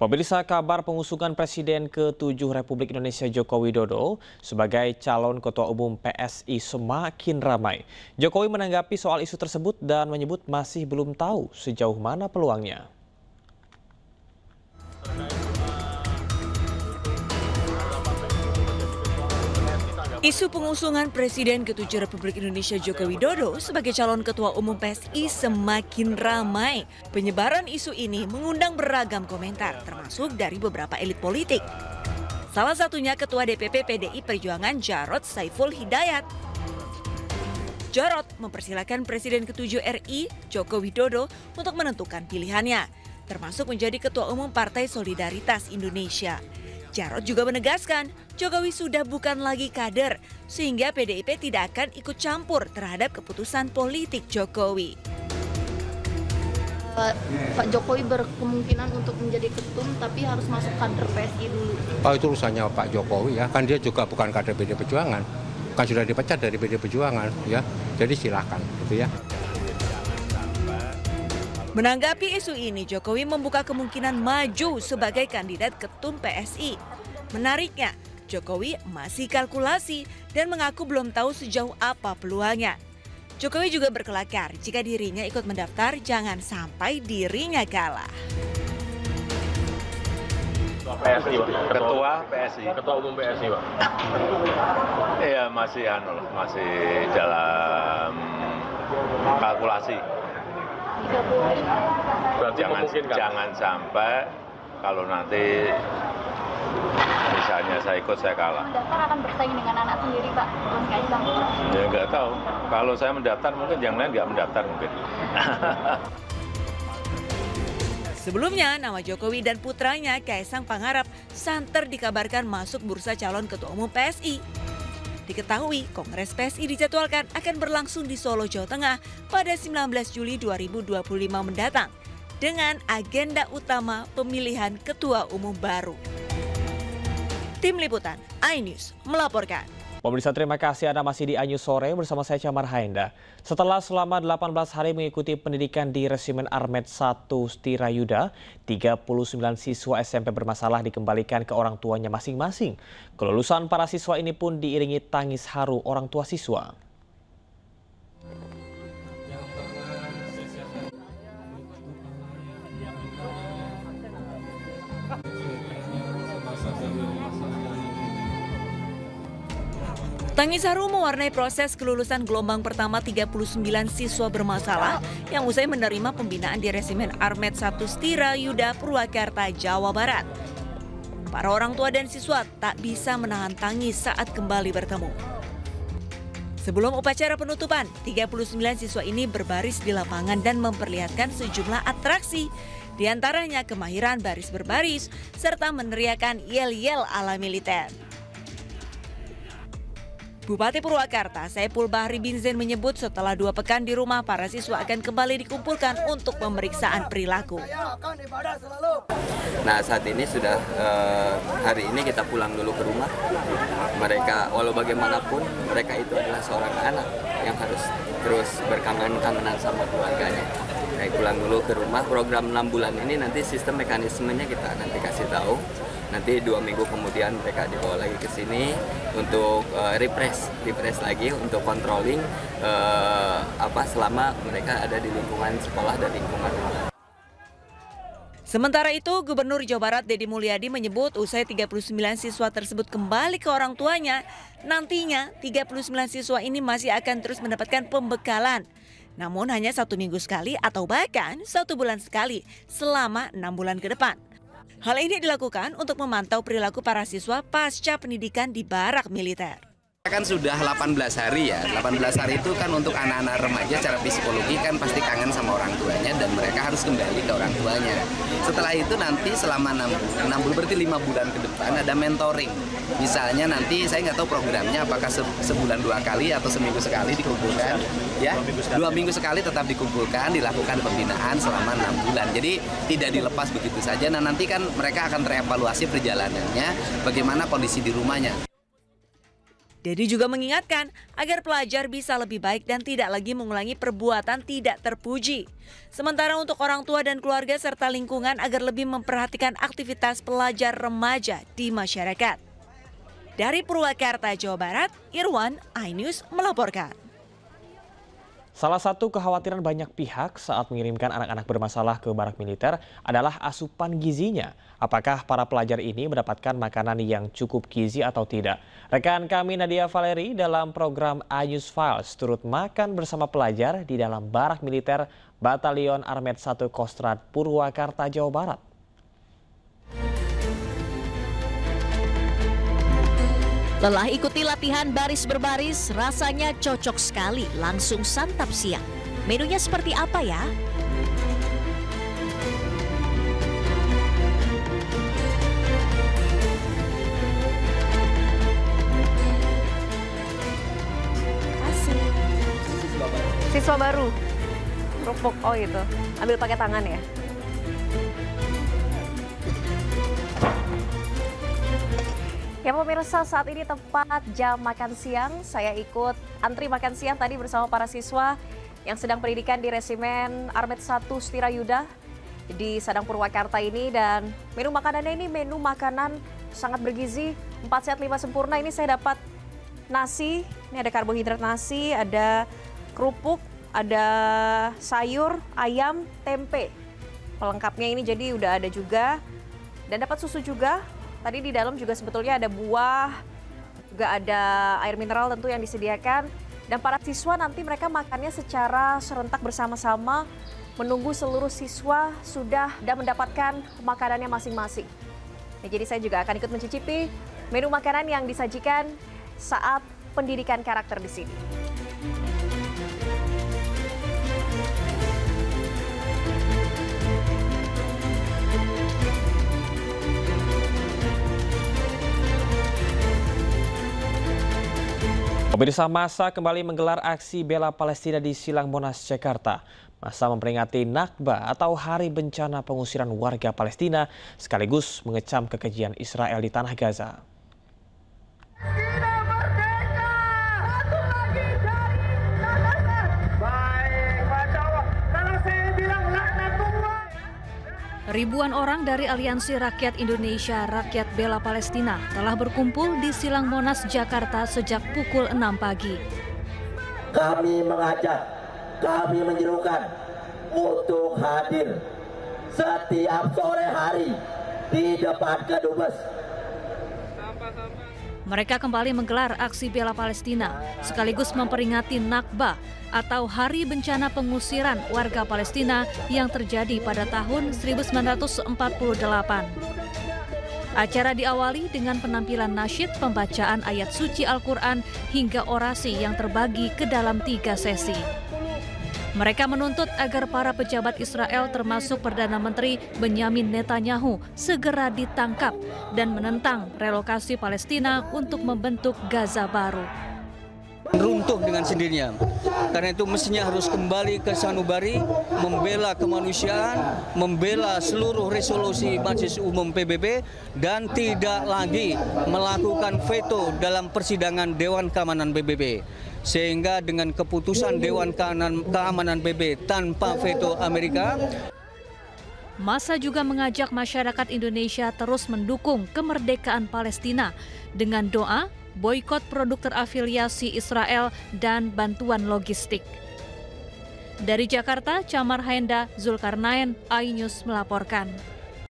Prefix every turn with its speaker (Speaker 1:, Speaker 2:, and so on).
Speaker 1: Pemirsa, kabar pengusungan Presiden ke-7 Republik Indonesia Joko Widodo sebagai calon Ketua Umum PSI semakin ramai. Jokowi menanggapi soal isu tersebut dan menyebut masih belum tahu sejauh mana peluangnya.
Speaker 2: Isu pengusungan Presiden ke-7 Republik Indonesia Joko Widodo sebagai calon Ketua Umum PSI semakin ramai. Penyebaran isu ini mengundang beragam komentar, termasuk dari beberapa elit politik. Salah satunya Ketua DPP PDI Perjuangan Jarod Saiful Hidayat. Jarod mempersilahkan Presiden ke-7 RI Joko Widodo untuk menentukan pilihannya, termasuk menjadi Ketua Umum Partai Solidaritas Indonesia. Jarod juga menegaskan Jokowi sudah bukan lagi kader, sehingga PDIP tidak akan ikut campur terhadap keputusan politik Jokowi.
Speaker 3: Pak Jokowi berkemungkinan untuk menjadi ketum, tapi harus masuk kader PSI dulu.
Speaker 4: Oh, itu urusannya Pak Jokowi ya, kan dia juga bukan kader PD Perjuangan, kan sudah dipecat dari PD Perjuangan ya, jadi silakan gitu ya.
Speaker 2: Menanggapi isu ini, Jokowi membuka kemungkinan maju sebagai kandidat ketum PSI. Menariknya, Jokowi masih kalkulasi dan mengaku belum tahu sejauh apa peluangnya. Jokowi juga berkelakar jika dirinya ikut mendaftar, jangan sampai dirinya kalah.
Speaker 5: PSI, Ketua PSI.
Speaker 6: Ketua Umum PSI, Pak.
Speaker 5: Iya, masih dalam kalkulasi. Jangan sampai kalau nanti misalnya saya ikut saya kalah.
Speaker 3: Mendaftar akan bersaing dengan anak sendiri, Pak, Mas Kaisang.
Speaker 5: Ya nggak tahu. Kalau saya mendaftar mungkin yang lain nggak mendaftar mungkin.
Speaker 2: Sebelumnya, nama Jokowi dan putranya Kaisang Pangarep santer dikabarkan masuk bursa calon Ketua Umum PSI. Diketahui, Kongres PSI dijadwalkan akan berlangsung di Solo, Jawa Tengah pada 19 Juli 2025 mendatang dengan agenda utama pemilihan Ketua Umum baru. Tim Liputan iNews melaporkan.
Speaker 1: Pemirsa, terima kasih Anda masih di iNews Sore bersama saya Camar Haenda. Setelah selama 18 hari mengikuti pendidikan di Resimen Armet 1 Stirayuda, 39 siswa SMP bermasalah dikembalikan ke orang tuanya masing-masing. Kelulusan para siswa ini pun diiringi tangis haru orang tua siswa.
Speaker 2: Tangis haru mewarnai proses kelulusan gelombang pertama 39 siswa bermasalah yang usai menerima pembinaan di Resimen Armet 1 Stirayuda, Purwakarta, Jawa Barat. Para orang tua dan siswa tak bisa menahan tangis saat kembali bertemu. Sebelum upacara penutupan, 39 siswa ini berbaris di lapangan dan memperlihatkan sejumlah atraksi, di antaranya kemahiran baris berbaris serta meneriakan yel-yel ala militer. Bupati Purwakarta, Saiful Bahri bin Zain menyebut setelah 2 pekan di rumah, para siswa akan kembali dikumpulkan untuk pemeriksaan perilaku.
Speaker 7: Nah, saat ini sudah hari ini kita pulang dulu ke rumah. Mereka, walau bagaimanapun, mereka itu adalah seorang anak yang harus terus berkangen-kangenan sama keluarganya. Pulang dulu ke rumah. Program 6 bulan ini nanti sistem mekanismenya kita nanti kasih tahu. Nanti 2 minggu kemudian mereka dibawa lagi ke sini untuk refresh lagi untuk controlling selama mereka ada di lingkungan sekolah dan lingkungan rumah.
Speaker 2: Sementara itu, Gubernur Jawa Barat Deddy Mulyadi menyebut usai 39 siswa tersebut kembali ke orang tuanya, nantinya 39 siswa ini masih akan terus mendapatkan pembekalan. Namun hanya 1 minggu sekali atau bahkan 1 bulan sekali selama 6 bulan ke depan. Hal ini dilakukan untuk memantau perilaku para siswa pasca pendidikan di barak militer.
Speaker 8: Kan sudah 18 hari ya, 18 hari itu kan untuk anak-anak remaja secara psikologi kan pasti kangen sama orang tuanya dan mereka harus kembali ke orang tuanya. Setelah itu nanti selama 6 bulan berarti 5 bulan ke depan ada mentoring. Misalnya nanti saya nggak tahu programnya apakah sebulan 2 kali atau seminggu sekali dikumpulkan. Ya, 2 minggu sekali tetap dikumpulkan, dilakukan pembinaan selama 6 bulan. Jadi tidak dilepas begitu saja. Nah nanti kan mereka akan terevaluasi perjalanannya, bagaimana kondisi di rumahnya.
Speaker 2: Dedi juga mengingatkan agar pelajar bisa lebih baik dan tidak lagi mengulangi perbuatan tidak terpuji. Sementara untuk orang tua dan keluarga serta lingkungan agar lebih memperhatikan aktivitas pelajar remaja di masyarakat. Dari Purwakarta, Jawa Barat, Irwan, iNews melaporkan.
Speaker 1: Salah satu kekhawatiran banyak pihak saat mengirimkan anak-anak bermasalah ke barak militer adalah asupan gizinya. Apakah para pelajar ini mendapatkan makanan yang cukup gizi atau tidak? Rekan kami Nadia Valeri dalam program iNews Files turut makan bersama pelajar di dalam barak militer Batalion Armet 1 Kostrad Purwakarta, Jawa Barat.
Speaker 6: Lelah ikuti latihan baris berbaris, rasanya cocok sekali langsung santap siang. Menunya seperti apa ya?
Speaker 9: Siswa baru, kerupuk, oh itu, ambil pakai tangan ya. Ya pemirsa, saat ini tepat jam makan siang. Saya ikut antri makan siang tadi bersama para siswa yang sedang pendidikan di Resimen Armet 1 Stirayuda di Sadang Purwakarta ini. Dan menu makanannya ini menu makanan sangat bergizi, 4 sehat 5 sempurna. Ini saya dapat nasi, ini ada karbohidrat nasi, ada kerupuk, ada sayur, ayam, tempe. Pelengkapnya ini jadi udah ada juga. Dan dapat susu juga. Tadi di dalam juga sebetulnya ada buah, juga ada air mineral tentu yang disediakan. Dan para siswa nanti mereka makannya secara serentak bersama-sama, menunggu seluruh siswa sudah dan mendapatkan makanannya masing-masing. Nah, jadi saya juga akan ikut mencicipi menu makanan yang disajikan saat pendidikan karakter di sini.
Speaker 1: Pemirsa, massa kembali menggelar aksi bela Palestina di Silang Monas, Jakarta. Massa memperingati Nakba atau Hari Bencana Pengusiran Warga Palestina sekaligus mengecam kekejian Israel di Tanah Gaza.
Speaker 10: Ribuan orang dari Aliansi Rakyat Indonesia Rakyat Bela Palestina telah berkumpul di Silang Monas, Jakarta sejak pukul 6 pagi.
Speaker 11: Kami mengajak, kami menyerukan untuk hadir setiap sore hari di depan Kedubes.
Speaker 10: Mereka kembali menggelar aksi bela Palestina sekaligus memperingati Nakba atau Hari Bencana Pengusiran Warga Palestina yang terjadi pada tahun 1948. Acara diawali dengan penampilan nasyid, pembacaan ayat suci Al-Quran hingga orasi yang terbagi ke dalam 3 sesi. Mereka menuntut agar para pejabat Israel termasuk Perdana Menteri Benyamin Netanyahu segera ditangkap dan menentang relokasi Palestina untuk membentuk Gaza baru.
Speaker 12: Runtuh dengan sendirinya. Karena itu mestinya harus kembali ke sanubari, membela kemanusiaan, membela seluruh resolusi Majelis Umum PBB, dan tidak lagi melakukan veto dalam persidangan Dewan Keamanan PBB. Sehingga dengan keputusan Dewan Keamanan PBB tanpa veto Amerika.
Speaker 10: Massa juga mengajak masyarakat Indonesia terus mendukung kemerdekaan Palestina dengan doa, boikot produk terafiliasi Israel, dan bantuan logistik. Dari Jakarta, Chamar Haenda, Zulkarnain, iNews melaporkan.